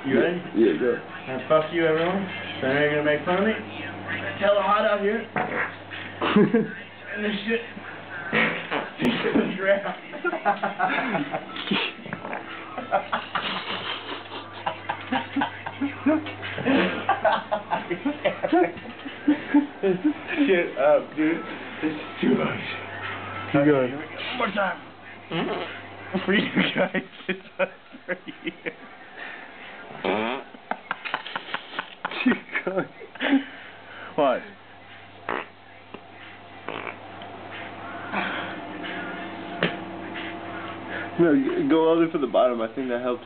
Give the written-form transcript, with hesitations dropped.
You ready? Yeah, go. And fuck you, everyone. So now you're gonna make fun of me? It's hella hot out here. And this shit. Drown. Shut up, dude. This is too much. Keep going. One more time. For you guys, it's just for you. Keep going. What? No, go all the way for the bottom. I think that helps.